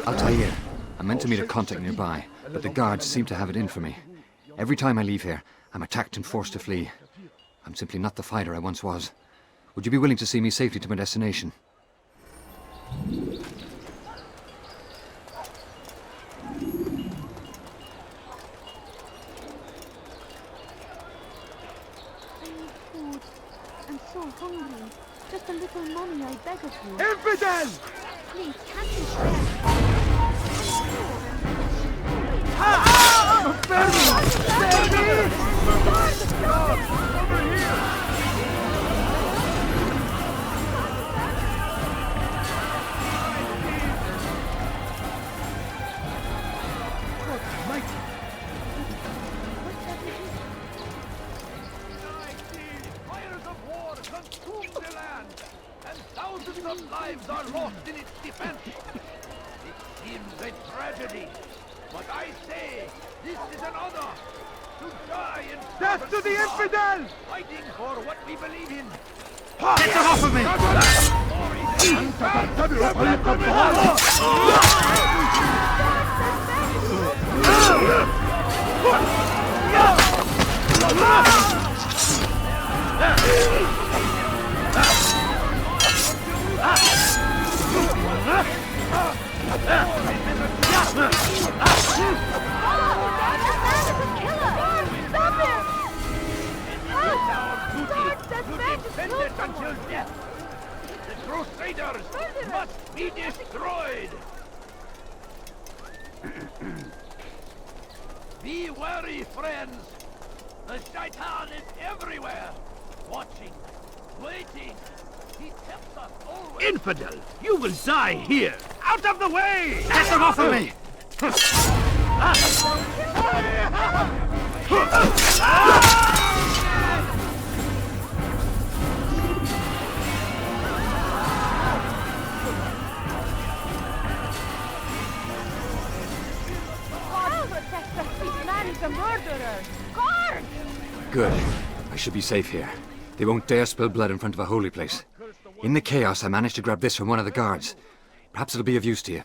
Altair, I'm meant to meet a contact nearby, but the guards seem to have it in for me. Every time I leave here, I'm attacked and forced to flee. I'm simply not the fighter I once was. Would you be willing to see me safely to my destination? Hungry. Just a little money, I beg of you. Infidel! Please, can't you spare? Over here! Thousands of lives are lost in its defense. It seems a tragedy, but I say this is an honor to die in death to the infidel! Fighting for what we believe in. Get them off of me! Until death. The Crusaders must be destroyed. Be wary, friends. The Shaitan is everywhere, watching, waiting. He tempts us always. Infidel, you will die here. Out of the way! Get them off of me! The murderer! Guard! Good. I should be safe here. They won't dare spill blood in front of a holy place. In the chaos, I managed to grab this from one of the guards. Perhaps it'll be of use to you.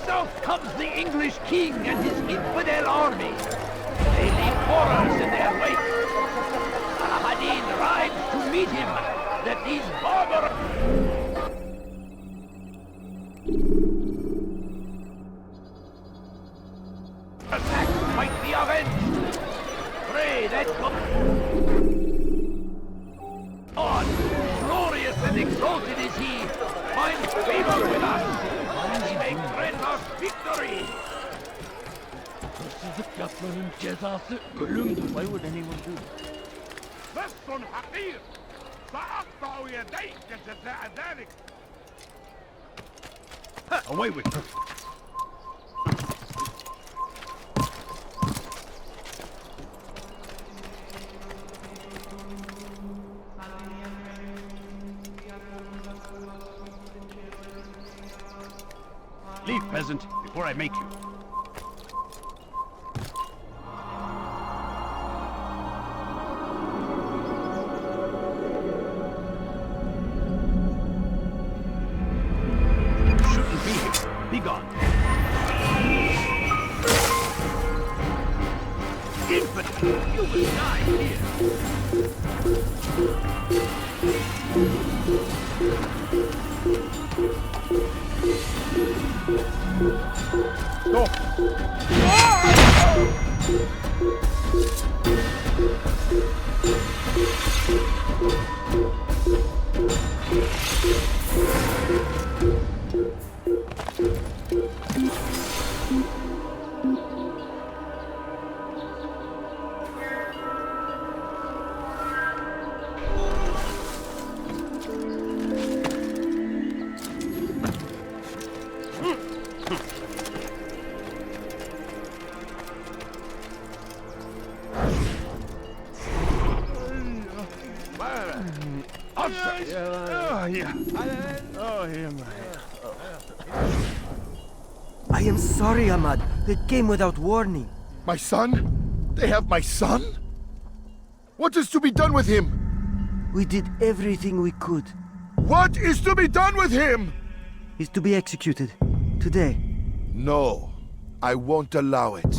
South comes the English king and his infidel army. They leave horrors in their wake. Saladin rides to meet him, that these barbarous... attack might be avenged. Pray that God, glorious and exalted is he, finds favor with us, and he may grant us victory. Why would anyone do that? لص حقير سأقطع يديك جزاء ذلك. Away with you. Leave, peasant, before I make you. Shouldn't be here. Be gone. Infidel, you will die here. I am sorry, Ahmad. They came without warning. My son? They have my son? What is to be done with him? We did everything we could. What is to be done with him? He's to be executed. Today. No, I won't allow it.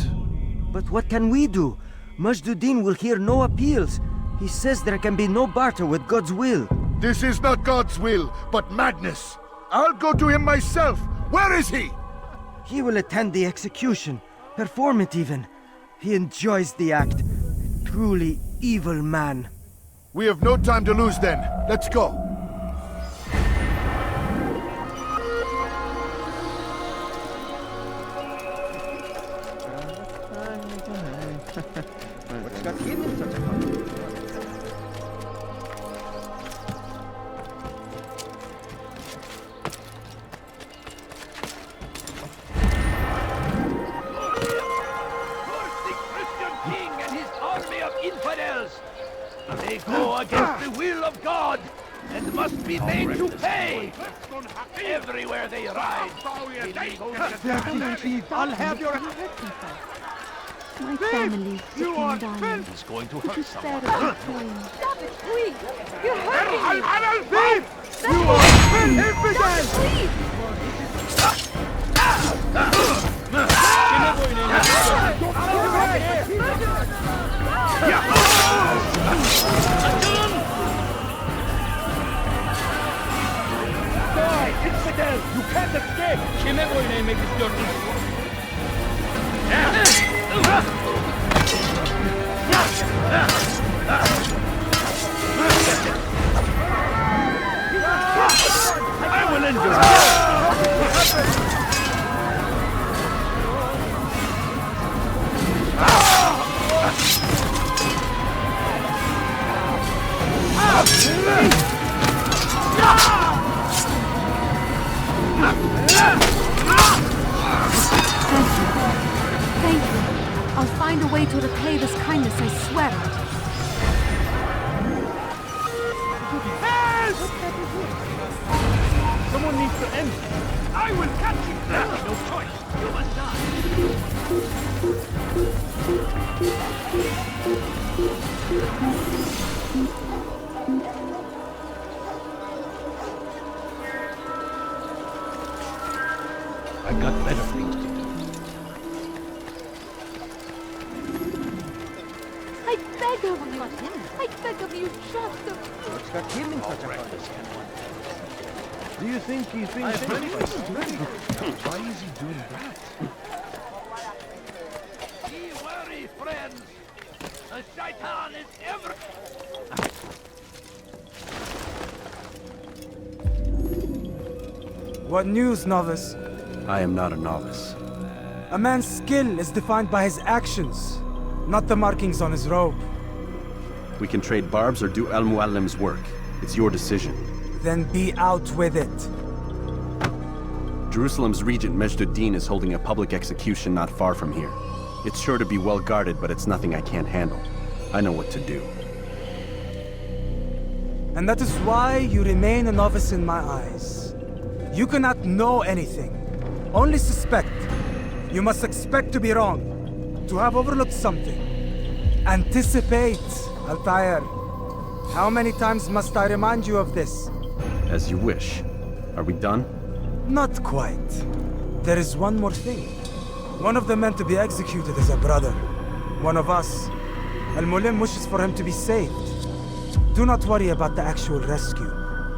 But what can we do? Majduddin will hear no appeals. He says there can be no barter with God's will. This is not God's will, but madness. I'll go to him myself. Where is he? He will attend the execution. Perform it even. He enjoys the act. Truly evil man. We have no time to lose then. Let's go. They go against the will of God and must be made to pay. Everywhere they ride, I'll have your... My family, you are darling. He's going to Could you hurt spare someone. a coin? Stop it, please! You're hurting me! Thief! You are infidel! Please! Infidel! You can't escape! Kime boyuna istiyorsun? I will endure. Thank you. I'll find a way to repay this kindness, I swear it. Someone needs to end it. I will catch you. There's no choice. You must die. I've got better things to do. I beg of you. I beg of you, just a... Do you think he thinks Why is he doing that? Be wary, friends. The shaitan is ever... What news, novice? I am not a novice. A man's skill is defined by his actions, not the markings on his robe. We can trade barbs or do Al-Muallim's work. It's your decision. Then be out with it. Jerusalem's regent Majduddin is holding a public execution not far from here. It's sure to be well guarded, but it's nothing I can't handle. I know what to do. And that is why you remain a novice in my eyes. You cannot know anything, only suspect. You must expect to be wrong, to have overlooked something. Anticipate, Altair. How many times must I remind you of this? As you wish. Are we done? Not quite. There is one more thing. One of the men to be executed is a brother. One of us. Al-Mulim wishes for him to be saved. Do not worry about the actual rescue.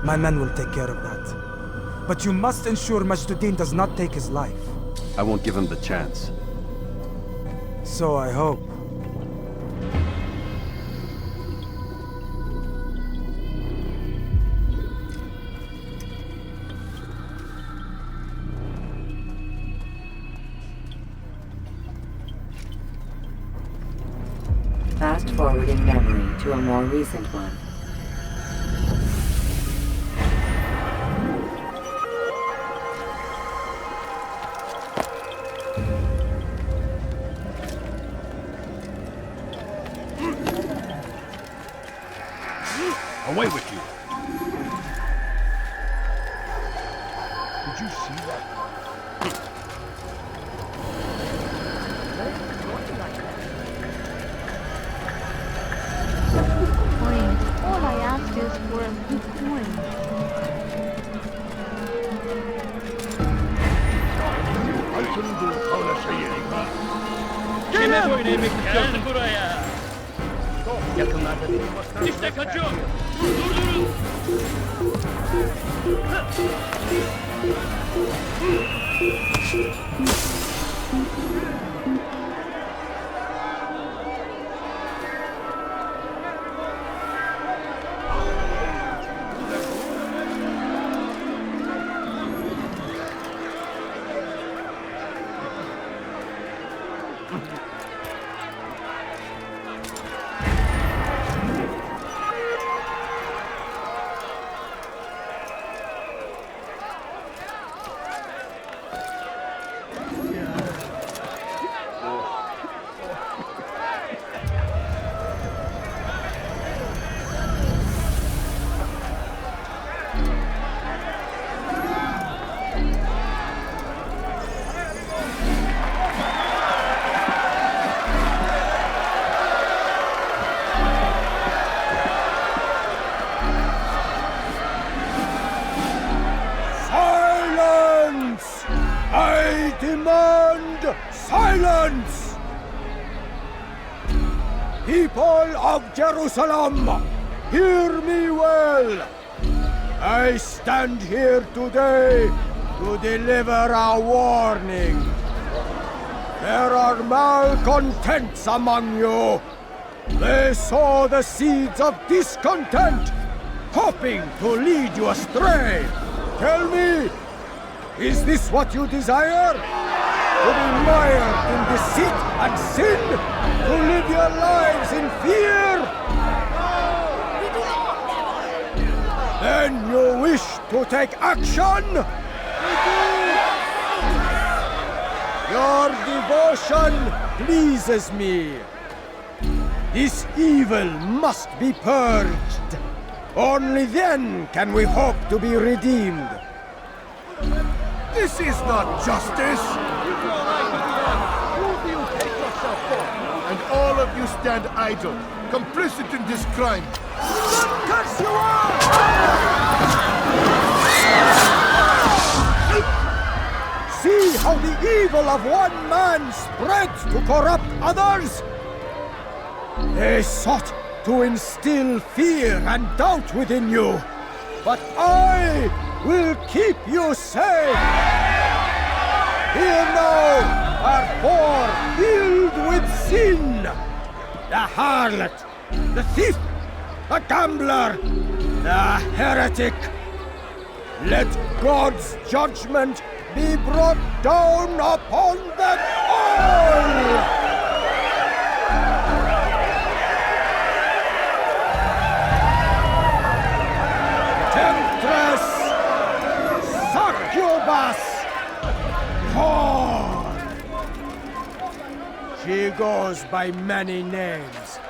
My men will take care of that. But you must ensure Majduddin does not take his life. I won't give him the chance. So I hope. Fast forwarding memory to a more recent one. Away with you. Did you see that? boyun eğmek istiyorsun? Gel buraya. Yakınlarda değil. İşte kaçıyor. Durdurun. Silence! I demand silence! People of Jerusalem, hear me well. I stand here today to deliver a warning. There are malcontents among you. They sow the seeds of discontent, hoping to lead you astray. Tell me, is this what you desire? To be mired in deceit and sin? To live your lives in fear? Then you wish to take action? Your devotion pleases me. This evil must be purged. Only then can we hope to be redeemed. This is not justice! And all of you stand idle, complicit in this crime. Curse you all! See how the evil of one man spreads to corrupt others? They sought to instill fear and doubt within you, but I will keep you safe. Here now are four filled with sin. The harlot, the thief, the gambler, the heretic. Let God's judgment be brought down upon them all! Temptress, succubus, whore. She goes by many names,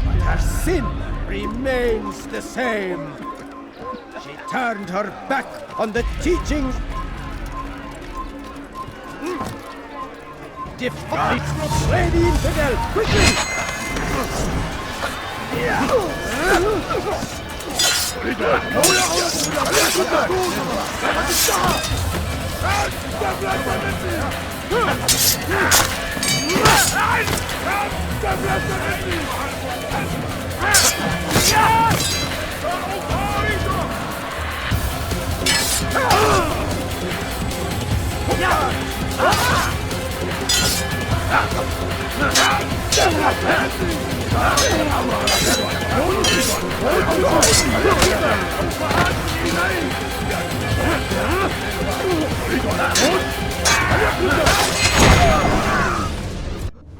but her sin remains the same. She turned her back on the teachings. Defy! Lady Infidel, quickly!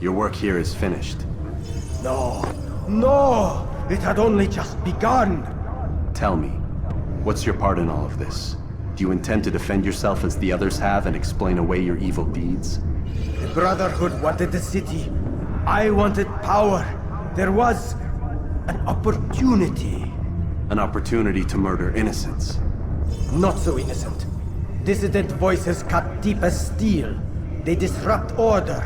Your work here is finished. No, no! It had only just begun! Tell me, what's your part in all of this? Do you intend to defend yourself as the others have and explain away your evil deeds? The Brotherhood wanted the city. I wanted power. There was an opportunity. An opportunity to murder innocents. Not so innocent. Dissident voices cut deep as steel. They disrupt order.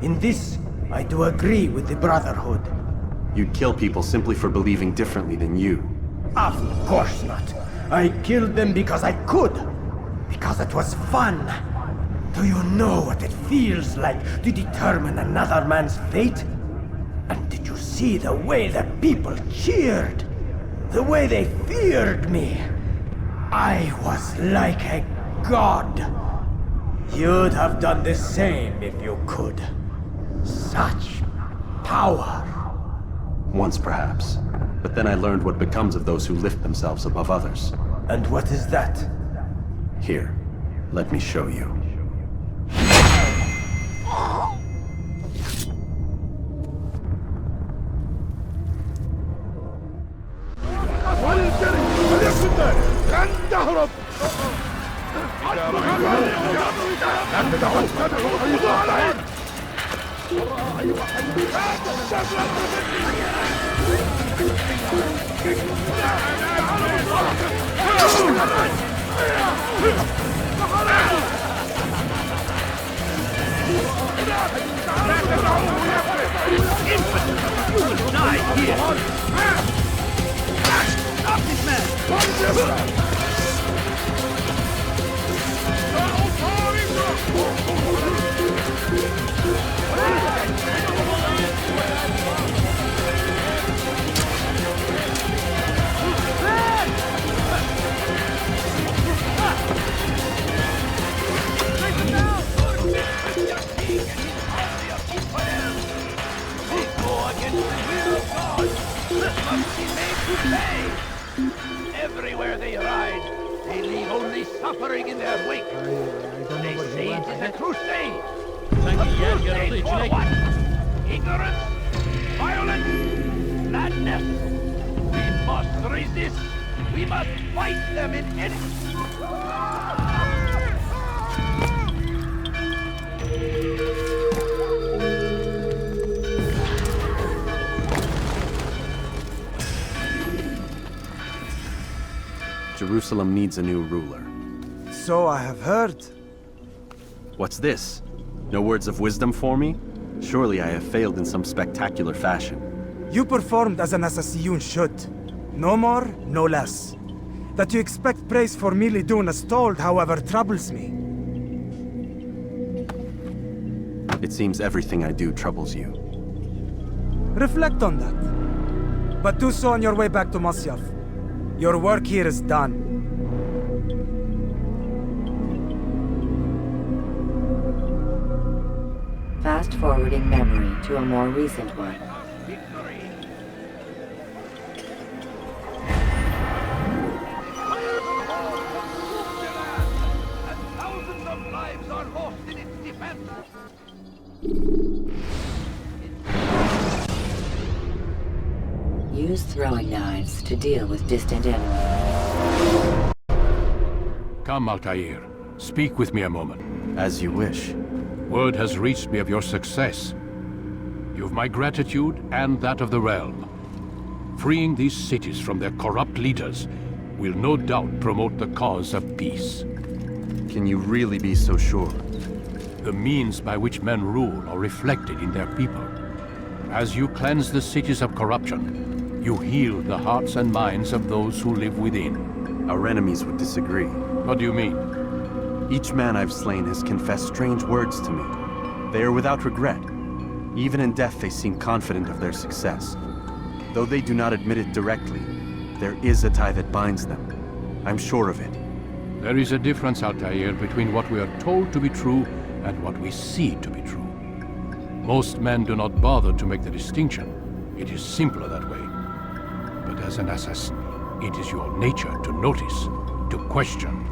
In this, I do agree with the Brotherhood. You'd kill people simply for believing differently than you. Of course not. I killed them because I could. Because it was fun. Do you know what it feels like to determine another man's fate? And did you see the way that people cheered? The way they feared me? I was like a god. You'd have done the same if you could. Such power. Once perhaps. But then I learned what becomes of those who lift themselves above others. And what is that? Here, let me show you. You will die here! Stop this man! Everywhere they ride, they leave only suffering in their wake. They say it is a crusade. Crusade for what? Ignorance? Violence? Madness? We must resist. We must fight them in any... Jerusalem needs a new ruler. So I have heard. What's this? No words of wisdom for me? Surely I have failed in some spectacular fashion. You performed as an assassin should. No more, no less. That you expect praise for merely doing as told, however, troubles me. It seems everything I do troubles you. Reflect on that. But do so on your way back to Masyaf. Your work here is done. Fast-forwarding memory to a more recent one. And thousands of lives are lost in its defense. Use throwing knives to deal with distant enemies. Come, Altair. Speak with me a moment. As you wish. Word has reached me of your success. You've my gratitude and that of the realm. Freeing these cities from their corrupt leaders will no doubt promote the cause of peace. Can you really be so sure? The means by which men rule are reflected in their people. As you cleanse the cities of corruption, you heal the hearts and minds of those who live within. Our enemies would disagree. What do you mean? Each man I've slain has confessed strange words to me. They are without regret. Even in death they seem confident of their success. Though they do not admit it directly, there is a tie that binds them. I'm sure of it. There is a difference, Altair, between what we are told to be true and what we see to be true. Most men do not bother to make the distinction. It is simpler that way. But as an assassin, it is your nature to notice, to question.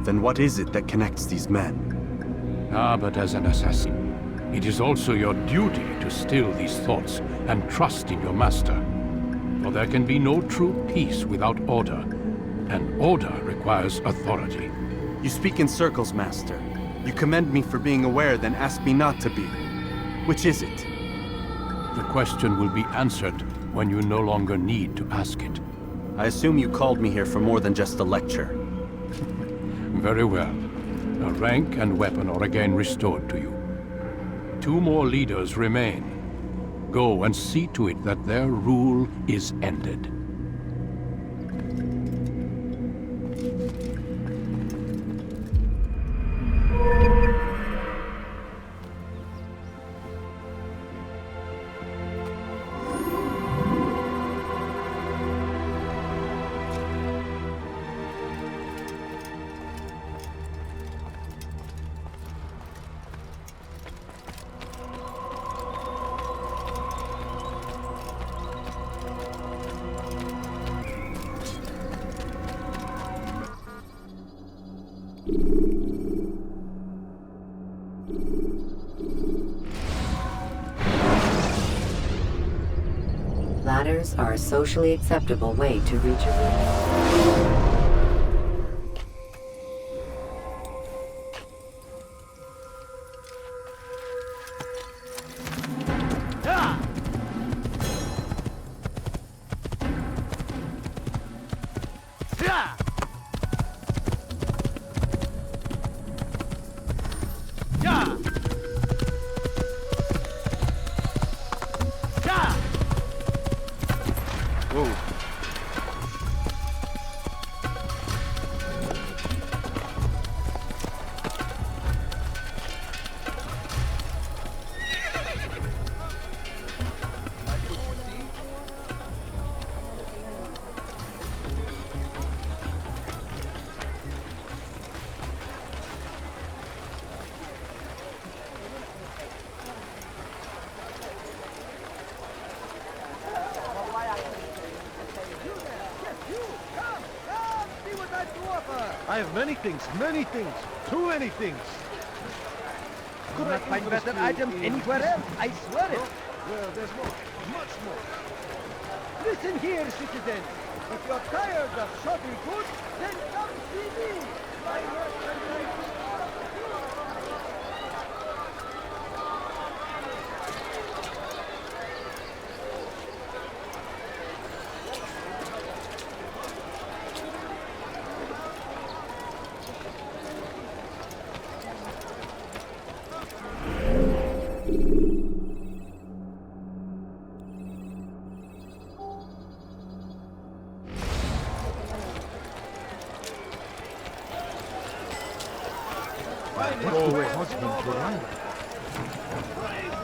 Then what is it that connects these men? Ah, but as an assassin, it is also your duty to still these thoughts and trust in your master. For there can be no true peace without order, and order requires authority. You speak in circles, Master. You commend me for being aware, then ask me not to be. Which is it? The question will be answered when you no longer need to ask it. I assume you called me here for more than just a lecture. Very well. A rank and weapon are again restored to you. 2 more leaders remain. Go and see to it that their rule is ended. Ladders are a socially acceptable way to reach a room. I have many things, too many things. Could not find better items anywhere else, I swear it. Well, there's more, much more. Listen here, citizen. If you're tired of shopping goods, then come see me. My merchandise.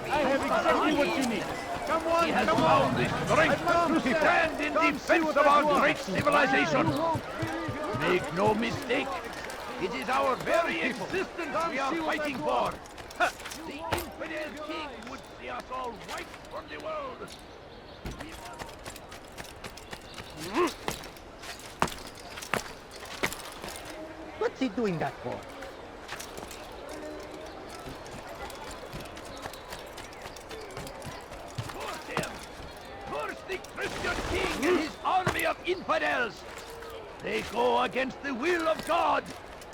I have exactly what you need. Come on, He has found the strength to stand in defense of our great civilization. Make no mistake, it is our very existence we are fighting for. The infidel king would see us all wiped from the world. What's he doing that for? Curse him! Curse the Christian king and his army of infidels! They go against the will of God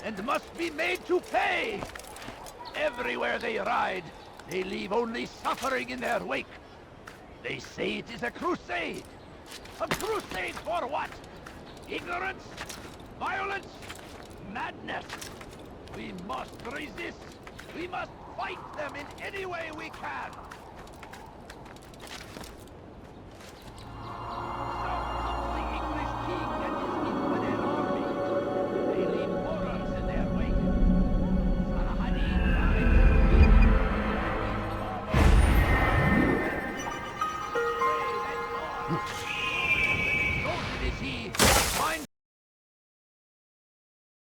and must be made to pay! Everywhere they ride, they leave only suffering in their wake. They say it is a crusade. A crusade for what? Ignorance? Violence? Madness! We must resist! We must fight them in any way we can! So comes the English king and his infidel army. They leave horrors in their wake. Saladin rides to meet them. Exalted is he